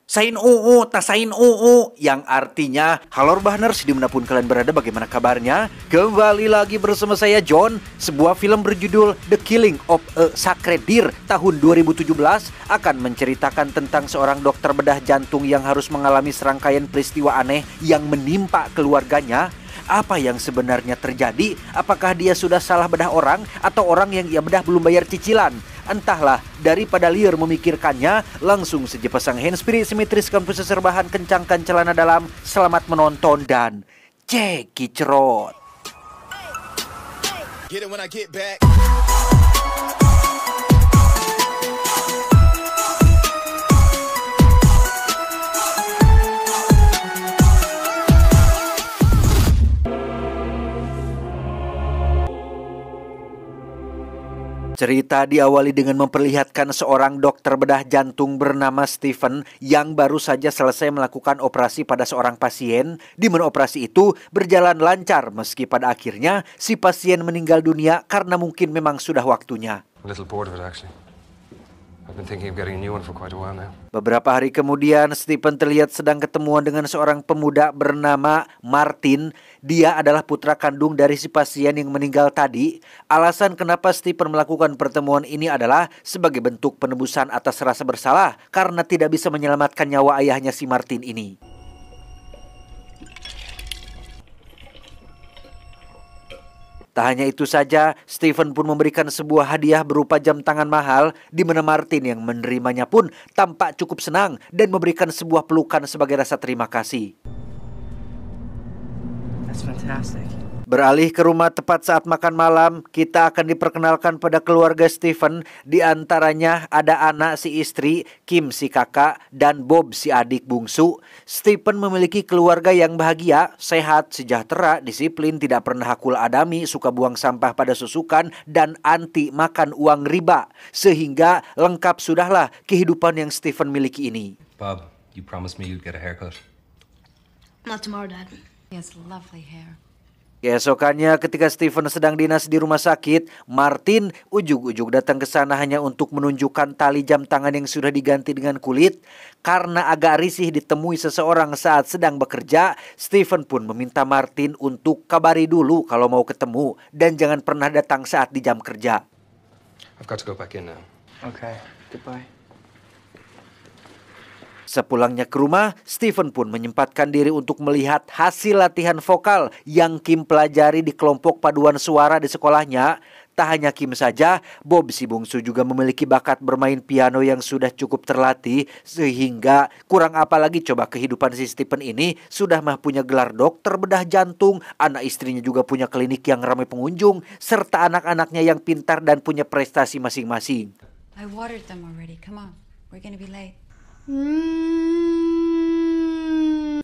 Sain UU, tasain UU, yang artinya halo Bahners, dimanapun kalian berada, bagaimana kabarnya? Kembali lagi bersama saya John. Sebuah film berjudul The Killing of a Sacred Deer tahun 2017 akan menceritakan tentang seorang dokter bedah jantung yang harus mengalami serangkaian peristiwa aneh yang menimpa keluarganya. Apa yang sebenarnya terjadi? Apakah dia sudah salah bedah orang atau orang yang ia bedah belum bayar cicilan? Entahlah, daripada liar memikirkannya, langsung saja pasang handsfree, simetris, kampus serbahan, kencangkan celana dalam. Selamat menonton dan cekicrot. Get it when I get back. Cerita diawali dengan memperlihatkan seorang dokter bedah jantung bernama Stephen yang baru saja selesai melakukan operasi pada seorang pasien, di mana operasi itu berjalan lancar meski pada akhirnya si pasien meninggal dunia karena mungkin memang sudah waktunya. Beberapa hari kemudian, Stephen terlihat sedang ketemuan dengan seorang pemuda bernama Martin. Dia adalah putra kandung dari si pasien yang meninggal tadi. Alasan kenapa Stephen melakukan pertemuan ini adalah sebagai bentuk penebusan atas rasa bersalah karena tidak bisa menyelamatkan nyawa ayahnya si Martin ini. Tak hanya itu saja, Stephen pun memberikan sebuah hadiah berupa jam tangan mahal, di mana Martin yang menerimanya pun tampak cukup senang dan memberikan sebuah pelukan sebagai rasa terima kasih. That's fantastic. Beralih ke rumah tepat saat makan malam, kita akan diperkenalkan pada keluarga Stephen. Di antaranya ada anak si istri, Kim si kakak, dan Bob si adik bungsu. Stephen memiliki keluarga yang bahagia, sehat, sejahtera, disiplin, tidak pernah hakul adami, suka buang sampah pada susukan, dan anti makan uang riba. Sehingga lengkap sudahlah kehidupan yang Stephen miliki ini. Bob, you promised me you'd get a haircut. Not tomorrow, Dad. He has lovely hair. Keesokannya ketika Stephen sedang dinas di rumah sakit, Martin ujug-ujug datang ke sana hanya untuk menunjukkan tali jam tangan yang sudah diganti dengan kulit. Karena agak risih ditemui seseorang saat sedang bekerja, Stephen pun meminta Martin untuk kabari dulu kalau mau ketemu dan jangan pernah datang saat di jam kerja. I've got to go back in now. Okay, goodbye. Sepulangnya ke rumah, Stephen pun menyempatkan diri untuk melihat hasil latihan vokal yang Kim pelajari di kelompok paduan suara di sekolahnya. Tak hanya Kim saja, Bob si bungsu juga memiliki bakat bermain piano yang sudah cukup terlatih. Sehingga kurang apa lagi coba kehidupan si Stephen ini sudah mah punya gelar dokter bedah jantung, anak istrinya juga punya klinik yang ramai pengunjung, serta anak-anaknya yang pintar dan punya prestasi masing-masing. I watered them already. Come on, we're gonna be late.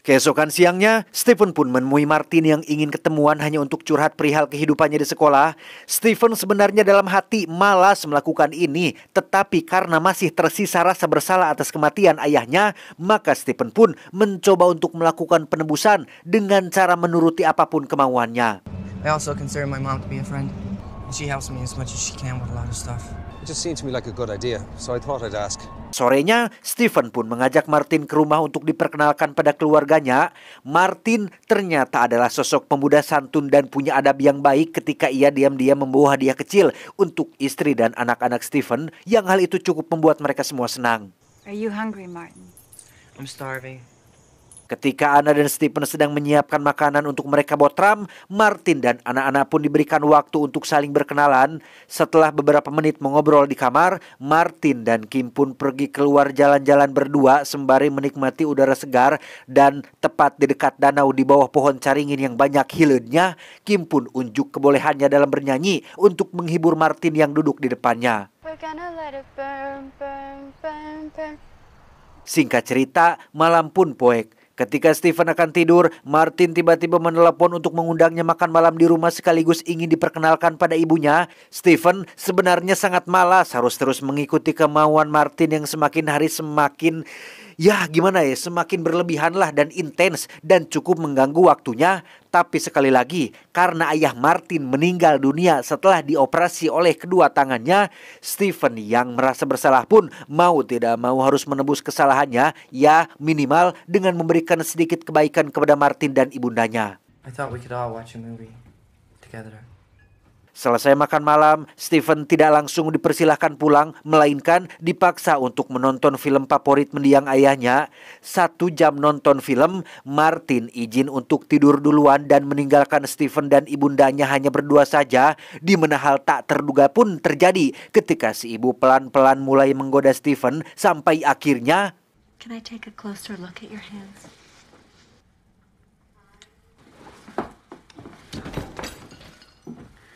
Keesokan siangnya, Stephen pun menemui Martin yang ingin ketemuan hanya untuk curhat perihal kehidupannya di sekolah. Stephen sebenarnya dalam hati malas melakukan ini, tetapi karena masih tersisa rasa bersalah atas kematian ayahnya, maka Stephen pun mencoba untuk melakukan penebusan dengan cara menuruti apapun kemauannya. I also consider my mom to be a friend. She helps me as much as she can with a lot of stuff. It just seemed to me like a good idea, so I thought I'd ask. Sorenya, Stephen pun mengajak Martin ke rumah untuk diperkenalkan pada keluarganya. Martin ternyata adalah sosok pemuda santun dan punya adab yang baik ketika ia diam-diam membawa hadiah kecil untuk istri dan anak-anak Stephen, yang hal itu cukup membuat mereka semua senang. Are you hungry, Martin? I'm starving. Ketika Anna dan Stephen sedang menyiapkan makanan untuk mereka botram, Martin dan anak-anak pun diberikan waktu untuk saling berkenalan. Setelah beberapa menit mengobrol di kamar, Martin dan Kim pun pergi keluar jalan-jalan berdua sembari menikmati udara segar. Dan tepat di dekat danau di bawah pohon caringin yang banyak hileudnya, Kim pun unjuk kebolehannya dalam bernyanyi untuk menghibur Martin yang duduk di depannya. We're gonna let it burn, burn, burn, burn. Singkat cerita, malam pun poek. Ketika Stephen akan tidur, Martin tiba-tiba menelepon untuk mengundangnya makan malam di rumah sekaligus ingin diperkenalkan pada ibunya. Stephen sebenarnya sangat malas harus terus mengikuti kemauan Martin yang semakin hari semakin Ya gimana ya, semakin berlebihanlah dan intens dan cukup mengganggu waktunya. Tapi sekali lagi, karena ayah Martin meninggal dunia setelah dioperasi oleh kedua tangannya, Stephen yang merasa bersalah pun mau tidak mau harus menebus kesalahannya, ya minimal dengan memberikan sedikit kebaikan kepada Martin dan ibundanya. I thought we could all watch a movie together. Selesai makan malam, Stephen tidak langsung dipersilahkan pulang, melainkan dipaksa untuk menonton film favorit mendiang ayahnya. 1 jam nonton film, Martin izin untuk tidur duluan dan meninggalkan Stephen dan ibundanya hanya berdua saja, di mana hal tak terduga pun terjadi ketika si ibu pelan-pelan mulai menggoda Stephen sampai akhirnya... Can I take a closer look at your hands?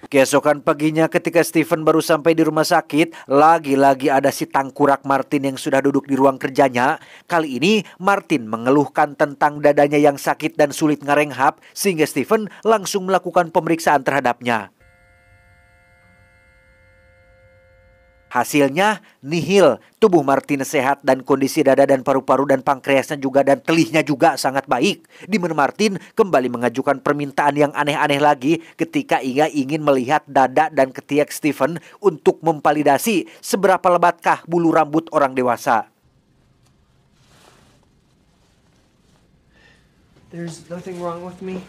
Keesokan paginya ketika Stephen baru sampai di rumah sakit, lagi-lagi ada si tangkurak Martin yang sudah duduk di ruang kerjanya. Kali ini Martin mengeluhkan tentang dadanya yang sakit dan sulit ngarenghap, sehingga Stephen langsung melakukan pemeriksaan terhadapnya. Hasilnya nihil, tubuh Martin sehat dan kondisi dada dan paru-paru dan pankreasnya juga dan telihnya juga sangat baik. Di mana Martin kembali mengajukan permintaan yang aneh-aneh lagi ketika ia ingin melihat dada dan ketiak Stephen untuk memvalidasi seberapa lebatkah bulu rambut orang dewasa. There's nothing wrong with me.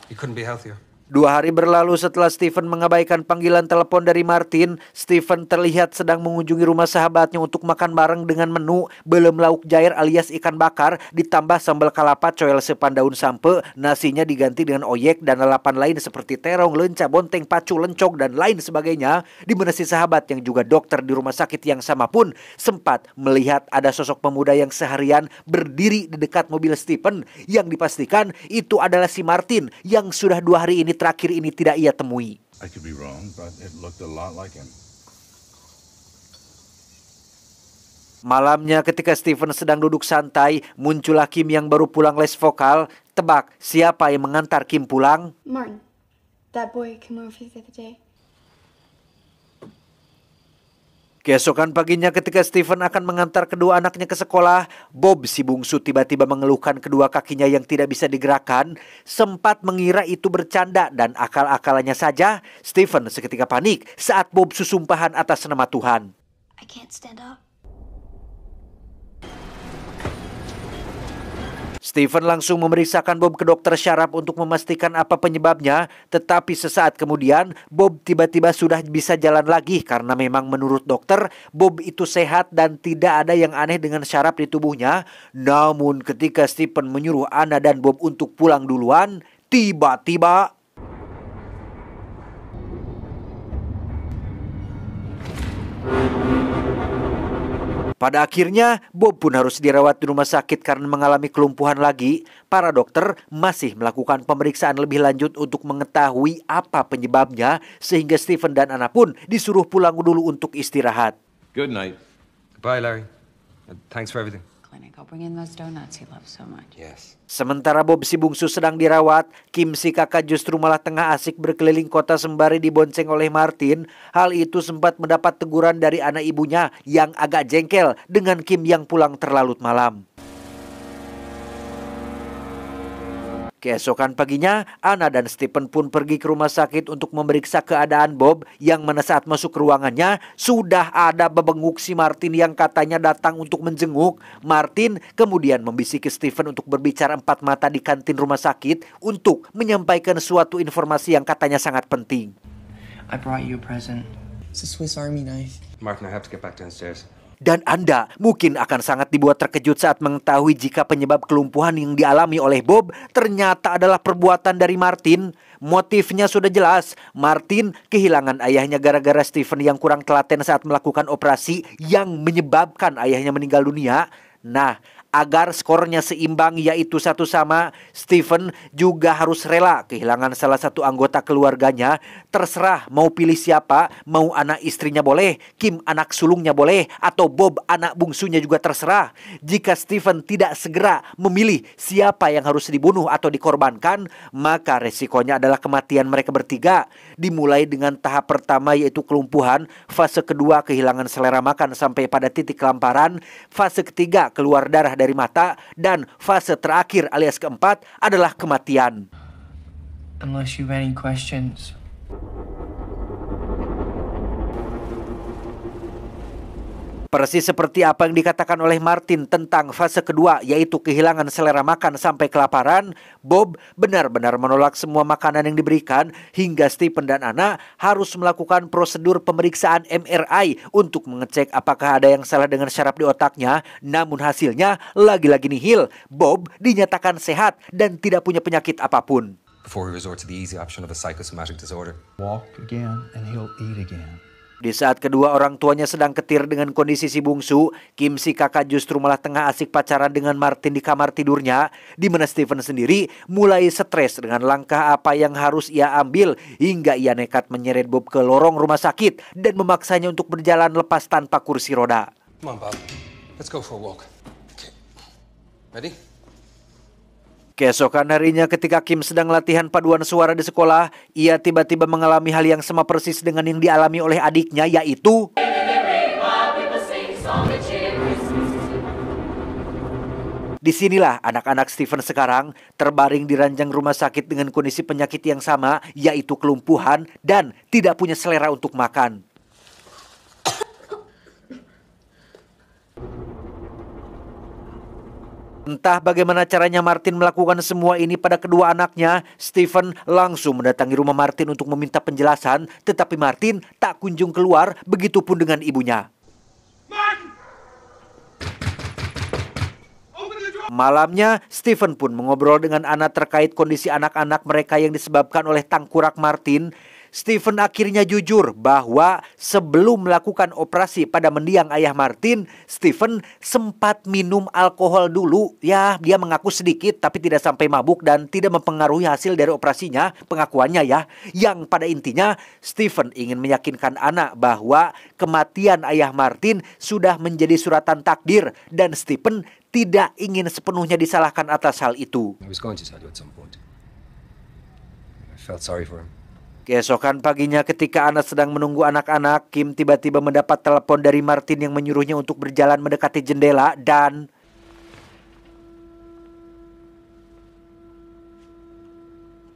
You couldn't be healthier. 2 hari berlalu setelah Stephen mengabaikan panggilan telepon dari Martin, Stephen terlihat sedang mengunjungi rumah sahabatnya untuk makan bareng dengan menu belum lauk jair alias ikan bakar, ditambah sambal kalapa, coel sepan daun sampe, nasinya diganti dengan oyek dan lalapan lain seperti terong, lenca, bonteng, pacu, lencok, dan lain sebagainya. Di mana si sahabat yang juga dokter di rumah sakit yang sama pun sempat melihat ada sosok pemuda yang seharian berdiri di dekat mobil Stephen, yang dipastikan itu adalah si Martin yang sudah 2 hari ini terakhir ini tidak ia temui. I could be wrong, but it looked a lot like him. Malamnya ketika Stephen sedang duduk santai, muncullah Kim yang baru pulang les vokal. Tebak siapa yang mengantar Kim pulang? Martin, that boy came over the other day. Keesokan paginya ketika Stephen akan mengantar kedua anaknya ke sekolah, Bob si bungsu tiba-tiba mengeluhkan kedua kakinya yang tidak bisa digerakkan. Sempat mengira itu bercanda dan akal-akalannya saja, Stephen seketika panik saat Bob susumpahan atas nama Tuhan. I can't stand up. Stephen langsung memeriksakan Bob ke dokter syaraf untuk memastikan apa penyebabnya. Tetapi sesaat kemudian Bob tiba-tiba sudah bisa jalan lagi, karena memang menurut dokter Bob itu sehat dan tidak ada yang aneh dengan syaraf di tubuhnya. Namun ketika Stephen menyuruh Anna dan Bob untuk pulang duluan, tiba-tiba pada akhirnya, Bob pun harus dirawat di rumah sakit karena mengalami kelumpuhan lagi. Para dokter masih melakukan pemeriksaan lebih lanjut untuk mengetahui apa penyebabnya, sehingga Stephen dan Anna pun disuruh pulang dulu untuk istirahat. Good night. Goodbye, Larry. And thanks for everything. Clinic, I'll bring in those donuts he loves so much. Yes. Sementara Bob si bungsu sedang dirawat, Kim si kakak justru malah tengah asik berkeliling kota sembari dibonceng oleh Martin. Hal itu sempat mendapat teguran dari anak ibunya yang agak jengkel dengan Kim yang pulang terlalu malam. Keesokan paginya, Anna dan Stephen pun pergi ke rumah sakit untuk memeriksa keadaan Bob, yang mana saat masuk ke ruangannya sudah ada bebenguk si Martin yang katanya datang untuk menjenguk. Martin kemudian membisiki Stephen untuk berbicara 4 mata di kantin rumah sakit untuk menyampaikan suatu informasi yang katanya sangat penting. I brought you a present. It's a Swiss Army knife. Martin, I have to get back downstairs. Dan Anda mungkin akan sangat dibuat terkejut saat mengetahui jika penyebab kelumpuhan yang dialami oleh Bob ternyata adalah perbuatan dari Martin. Motifnya sudah jelas. Martin kehilangan ayahnya gara-gara Stephen yang kurang telaten saat melakukan operasi yang menyebabkan ayahnya meninggal dunia. Nah, Agar skornya seimbang yaitu 1-1, Stephen juga harus rela kehilangan salah satu anggota keluarganya. Terserah mau pilih siapa, mau anak istrinya boleh, Kim anak sulungnya boleh, atau Bob anak bungsunya juga terserah. Jika Stephen tidak segera memilih siapa yang harus dibunuh atau dikorbankan, maka resikonya adalah kematian mereka bertiga. Dimulai dengan tahap pertama yaitu kelumpuhan, fase kedua kehilangan selera makan sampai pada titik kelaparan, fase ketiga keluar darah dari mata, dan fase terakhir alias keempat adalah kematian. Unless you have any questions. Persis seperti apa yang dikatakan oleh Martin tentang fase kedua yaitu kehilangan selera makan sampai kelaparan, Bob benar-benar menolak semua makanan yang diberikan hingga Stephen dan Anna harus melakukan prosedur pemeriksaan MRI untuk mengecek apakah ada yang salah dengan syaraf di otaknya. Namun hasilnya lagi-lagi nihil. Bob dinyatakan sehat dan tidak punya penyakit apapun. Before we resort to the easy option of a psychosomatic disorder. Walk again and he'll eat again. Di saat kedua orang tuanya sedang ketir dengan kondisi si bungsu, Kim si kakak justru malah tengah asik pacaran dengan Martin di kamar tidurnya, di mana Stephen sendiri mulai stres dengan langkah apa yang harus ia ambil hingga ia nekat menyeret Bob ke lorong rumah sakit dan memaksanya untuk berjalan lepas tanpa kursi roda. Come on, Bob. Let's go for a walk. Okay. Ready? Keesokan harinya ketika Kim sedang latihan paduan suara di sekolah, ia tiba-tiba mengalami hal yang sama persis dengan yang dialami oleh adiknya, yaitu disinilah anak-anak Stephen sekarang terbaring di ranjang rumah sakit dengan kondisi penyakit yang sama, yaitu kelumpuhan dan tidak punya selera untuk makan. Entah bagaimana caranya Martin melakukan semua ini pada kedua anaknya, Stephen langsung mendatangi rumah Martin untuk meminta penjelasan, tetapi Martin tak kunjung keluar, begitupun dengan ibunya. Malamnya, Stephen pun mengobrol dengan Anna terkait kondisi anak-anak mereka yang disebabkan oleh tengkorak Martin. Stephen akhirnya jujur bahwa sebelum melakukan operasi pada mendiang ayah Martin, Stephen sempat minum alkohol dulu. Ya, dia mengaku sedikit tapi tidak sampai mabuk dan tidak mempengaruhi hasil dari operasinya, pengakuannya ya. Yang pada intinya, Stephen ingin meyakinkan Anna bahwa kematian ayah Martin sudah menjadi suratan takdir dan Stephen tidak ingin sepenuhnya disalahkan atas hal itu. I was going to tell you at some point. I felt sorry for him. Keesokan paginya ketika Anna sedang menunggu anak-anak, Kim tiba-tiba mendapat telepon dari Martin yang menyuruhnya untuk berjalan mendekati jendela dan...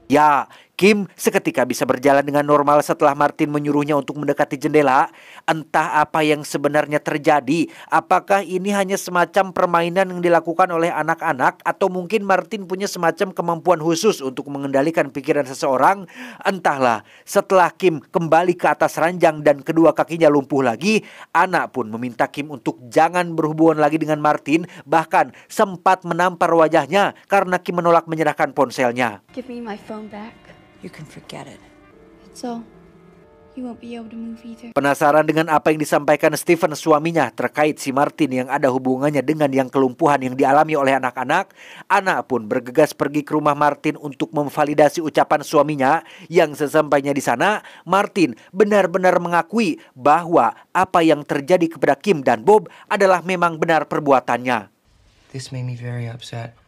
Ya, Kim seketika bisa berjalan dengan normal setelah Martin menyuruhnya untuk mendekati jendela. Entah apa yang sebenarnya terjadi. Apakah ini hanya semacam permainan yang dilakukan oleh anak-anak, atau mungkin Martin punya semacam kemampuan khusus untuk mengendalikan pikiran seseorang? Entahlah. Setelah Kim kembali ke atas ranjang dan kedua kakinya lumpuh lagi, Anna pun meminta Kim untuk jangan berhubungan lagi dengan Martin, bahkan sempat menampar wajahnya karena Kim menolak menyerahkan ponselnya. Give me my phone back. You can forget it. So, you won't be able to move either. Penasaran dengan apa yang disampaikan Stephen suaminya terkait si Martin yang ada hubungannya dengan yang kelumpuhan yang dialami oleh anak-anak, Anna pun bergegas pergi ke rumah Martin untuk memvalidasi ucapan suaminya. Yang sesampainya di sana, Martin benar-benar mengakui bahwa apa yang terjadi kepada Kim dan Bob adalah memang benar perbuatannya. This made me very upset.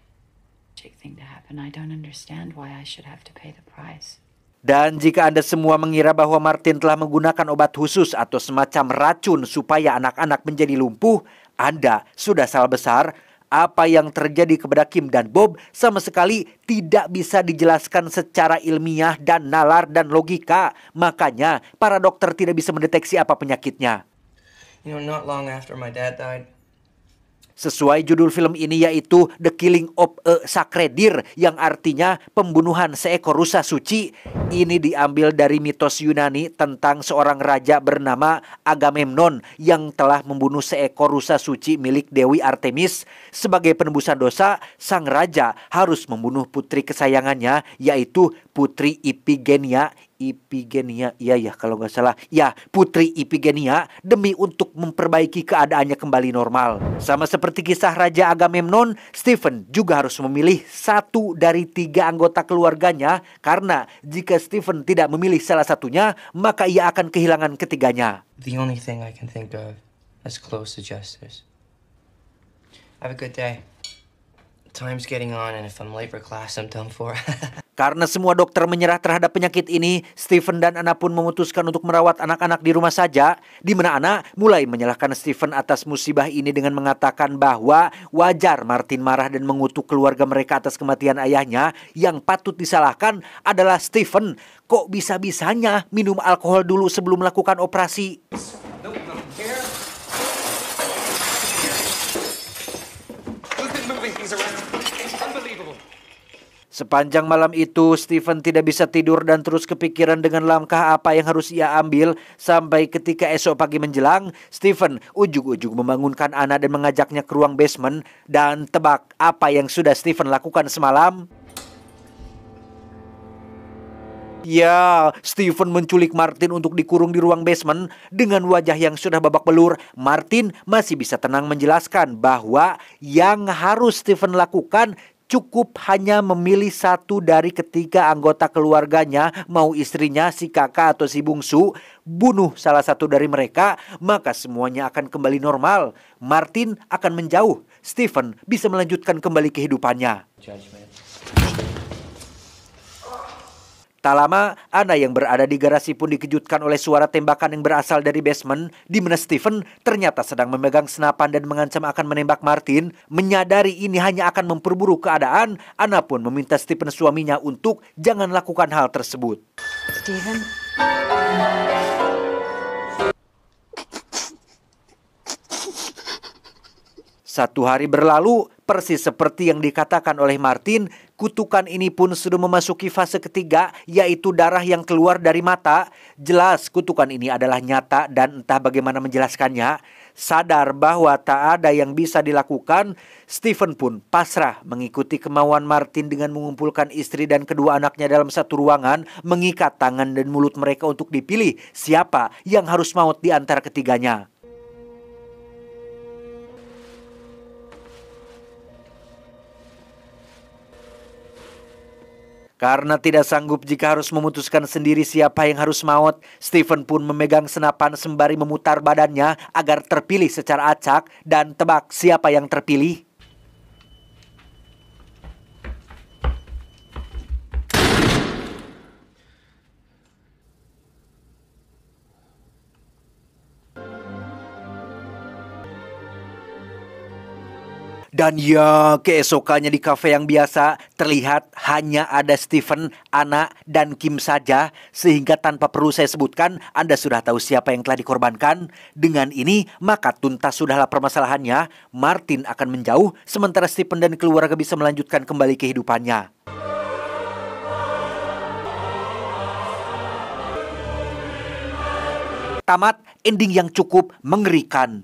Thing to happen. I don't understand why I should have to pay the price. Dan jika Anda semua mengira bahwa Martin telah menggunakan obat khusus atau semacam racun supaya anak-anak menjadi lumpuh, Anda sudah salah besar. Apa yang terjadi kepada Kim dan Bob sama sekali tidak bisa dijelaskan secara ilmiah dan nalar dan logika. Makanya para dokter tidak bisa mendeteksi apa penyakitnya. You know, not long after my dad died, Sesuai judul film ini yaitu The Killing of a Sacred Deer, yang artinya pembunuhan seekor rusa suci. Ini diambil dari mitos Yunani tentang seorang raja bernama Agamemnon yang telah membunuh seekor rusa suci milik Dewi Artemis. Sebagai penebusan dosa, sang raja harus membunuh putri kesayangannya, yaitu Putri Iphigenia, kalau nggak salah, ya, Putri Iphigenia, demi untuk memperbaiki keadaannya kembali normal. Sama seperti kisah Raja Agamemnon, Stephen juga harus memilih 1 dari 3 anggota keluarganya, karena jika Stephen tidak memilih salah satunya, maka ia akan kehilangan ketiganya. The only thing I can think of as close to justice. Have a good day. Time's getting on, and if I'm late for class, I'm done for. Karena semua dokter menyerah terhadap penyakit ini, Stephen dan Anna pun memutuskan untuk merawat anak-anak di rumah saja, di mana Anna mulai menyalahkan Stephen atas musibah ini dengan mengatakan bahwa wajar Martin marah dan mengutuk keluarga mereka atas kematian ayahnya. Yang patut disalahkan adalah Stephen. Kok bisa-bisanya minum alkohol dulu sebelum melakukan operasi? Sepanjang malam itu, Stephen tidak bisa tidur dan terus kepikiran dengan langkah apa yang harus ia ambil. Sampai ketika esok pagi menjelang, Stephen ujug-ujug membangunkan Anna dan mengajaknya ke ruang basement. Dan tebak apa yang sudah Stephen lakukan semalam? Ya, Stephen menculik Martin untuk dikurung di ruang basement. Dengan wajah yang sudah babak belur, Martin masih bisa tenang menjelaskan bahwa yang harus Stephen lakukan cukup hanya memilih 1 dari ketiga anggota keluarganya, mau istrinya, si kakak atau si bungsu. Bunuh salah satu dari mereka, maka semuanya akan kembali normal. Martin akan menjauh, Stephen bisa melanjutkan kembali kehidupannya. Tak lama, Anna yang berada di garasi pun dikejutkan oleh suara tembakan yang berasal dari basement, di mana Stephen ternyata sedang memegang senapan dan mengancam akan menembak Martin. Menyadari ini hanya akan memperburuk keadaan, Anna pun meminta Stephen suaminya untuk jangan lakukan hal tersebut. Stephen? Satu hari berlalu, persis seperti yang dikatakan oleh Martin, kutukan ini pun sudah memasuki fase ketiga, yaitu darah yang keluar dari mata. Jelas kutukan ini adalah nyata dan entah bagaimana menjelaskannya. Sadar bahwa tak ada yang bisa dilakukan, Stephen pun pasrah mengikuti kemauan Martin dengan mengumpulkan istri dan kedua anaknya dalam satu ruangan, mengikat tangan dan mulut mereka untuk dipilih siapa yang harus maut di antara ketiganya. Karena tidak sanggup jika harus memutuskan sendiri siapa yang harus maut, Stephen pun memegang senapan sembari memutar badannya agar terpilih secara acak. Dan tebak siapa yang terpilih? Dan ya, keesokannya di kafe yang biasa, terlihat hanya ada Stephen, Anna, dan Kim saja. Sehingga tanpa perlu saya sebutkan, Anda sudah tahu siapa yang telah dikorbankan. Dengan ini, maka tuntas sudahlah permasalahannya. Martin akan menjauh, sementara Stephen dan keluarga bisa melanjutkan kembali kehidupannya. Tamat, ending yang cukup mengerikan.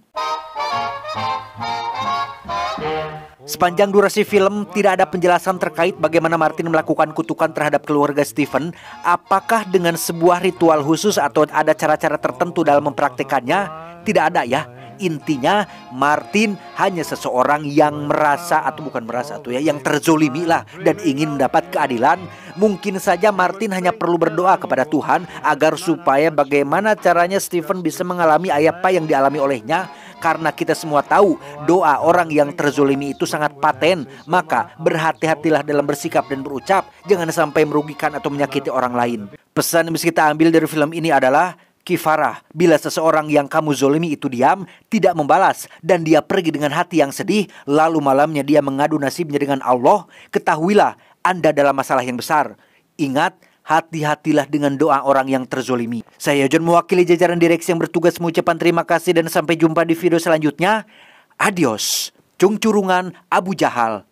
Sepanjang durasi film, tidak ada penjelasan terkait bagaimana Martin melakukan kutukan terhadap keluarga Stephen. Apakah dengan sebuah ritual khusus atau ada cara-cara tertentu dalam mempraktekannya? Tidak ada ya. Intinya Martin hanya seseorang yang yang terzolimi lah dan ingin mendapat keadilan. Mungkin saja Martin hanya perlu berdoa kepada Tuhan agar supaya bagaimana caranya Stephen bisa mengalami apa yang dialami olehnya. Karena kita semua tahu doa orang yang terzolimi itu sangat paten. Maka berhati-hatilah dalam bersikap dan berucap. Jangan sampai merugikan atau menyakiti orang lain. Pesan yang bisa kita ambil dari film ini adalah kifarah. Bila seseorang yang kamu zolimi itu diam, tidak membalas, dan dia pergi dengan hati yang sedih, lalu malamnya dia mengadu nasibnya dengan Allah, ketahuilah Anda dalam masalah yang besar. Ingat, hati-hatilah dengan doa orang yang terzolimi. Saya John mewakili jajaran direksi yang bertugas mengucapkan terima kasih dan sampai jumpa di video selanjutnya. Adios. Cung Curungan Abu Jahal.